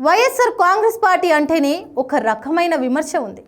YSR Congress party అంటేనే ఒక రకమైన విమర్శ ఉంది.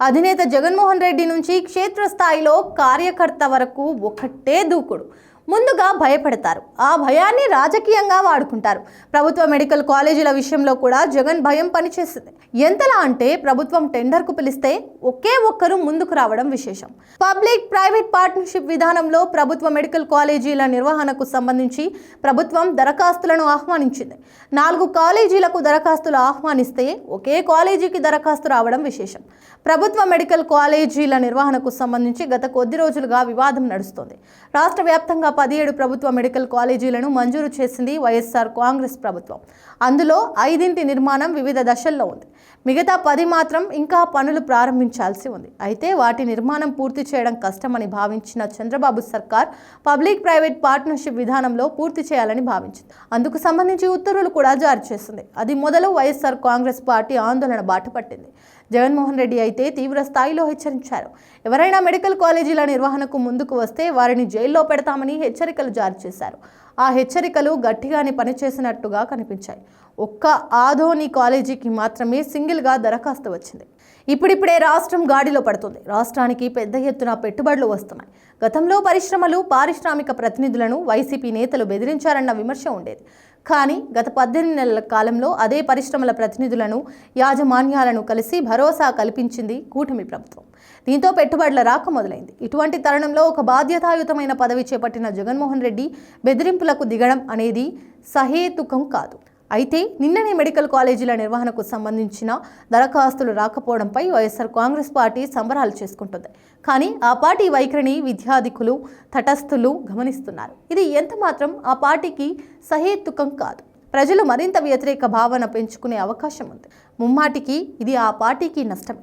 అధినేత జగన్మోహన్ రెడ్డి నుంచి క్షేత్రస్థాయిలో కార్యకర్త వరకు ఒకటే దూకుడు. ముందుగా భయపడతారు, ఆ భయాన్ని రాజకీయంగా వాడుకుంటారు. ప్రభుత్వ మెడికల్ కాలేజీల విషయంలో కూడా జగన్ భయం పనిచేసింది. ఎంతలా అంటే ప్రభుత్వం టెండర్కు పిలిస్తే ఒకే ఒక్కరు ముందుకు రావడం విశేషం. పబ్లిక్ ప్రైవేట్ పార్ట్నర్షిప్ విధానంలో ప్రభుత్వ మెడికల్ కాలేజీల నిర్వహణకు సంబంధించి ప్రభుత్వం దరఖాస్తులను ఆహ్వానించింది. 4 కాలేజీలకు దరఖాస్తులు ఆహ్వానిస్తే ఒకే కాలేజీకి దరఖాస్తు రావడం విశేషం. ప్రభుత్వ మెడికల్ కాలేజీల నిర్వహణకు సంబంధించి గత కొద్ది రోజులుగా వివాదం నడుస్తోంది. రాష్ట్ర వ్యాప్తంగా 17 ప్రభుత్వ మెడికల్ కాలేజీలను మంజూరు చేసింది వైఎస్ఆర్ కాంగ్రెస్ ప్రభుత్వం. అందులో 5 నిర్మాణం వివిధ దశల్లో ఉంది. మిగతా 10 మాత్రం ఇంకా పనులు ప్రారంభించాల్సి ఉంది. అయితే వాటి నిర్మాణం పూర్తి చేయడం కష్టమని భావించిన చంద్రబాబు సర్కార్ పబ్లిక్ ప్రైవేట్ పార్ట్నర్షిప్ విధానంలో పూర్తి చేయాలని భావించింది. అందుకు సంబంధించి ఉత్తర్వులు కూడా జారీ చేసింది. అది మొదలు వైఎస్ఆర్ కాంగ్రెస్ పార్టీ ఆందోళన బాట పట్టింది. జగన్మోహన్ రెడ్డి అయితే తీవ్ర స్థాయిలో హెచ్చరించారు. ఎవరైనా మెడికల్ కాలేజీల నిర్వహణకు ముందుకు వస్తే వారిని జైల్లో పెడతామని హెచ్చరికలు జారీ చేశారు. ఆ హెచ్చరికలు గట్టిగానే పనిచేసినట్టుగా కనిపించాయి. ఒక్క ఆదోని కాలేజీకి మాత్రమే సింగిల్గా దరఖాస్తు వచ్చింది. ఇప్పుడిప్పుడే రాష్ట్రం గాడిలో పడుతుంది. రాష్ట్రానికి పెద్ద ఎత్తున పెట్టుబడులు వస్తున్నాయి. గతంలో పరిశ్రమలు, పారిశ్రామిక ప్రతినిధులను వైసీపీ నేతలు బెదిరించారన్న విమర్శ ఉండేది. కానీ గత 18 నెలల కాలంలో అదే పరిశ్రమల ప్రతినిధులను, యాజమాన్యాలను కలిసి భరోసా కల్పించింది కూటమి ప్రభుత్వం. దీంతో పెట్టుబడుల రాక మొదలైంది. ఇటువంటి తరుణంలో ఒక బాధ్యతాయుతమైన పదవి చేపట్టిన జగన్మోహన్ రెడ్డి బెదిరింపులకు దిగడం అనేది సహేతుకం కాదు. అయితే నిన్ననే మెడికల్ కాలేజీల నిర్వహణకు సంబంధించిన దరఖాస్తులు రాకపోవడంపై వైఎస్ఆర్ కాంగ్రెస్ పార్టీ సంబరాలు చేసుకుంటుంది. కానీ ఆ పార్టీ వైఖరిని విద్యార్థికులు, తటస్థులు గమనిస్తున్నారు. ఇది ఎంత మాత్రం ఆ పార్టీకి సహేతుకం కాదు. ప్రజలు మరింత వ్యతిరేక భావన పెంచుకునే అవకాశం ఉంది. ముమ్మాటికి ఇది ఆ పార్టీకి నష్టం.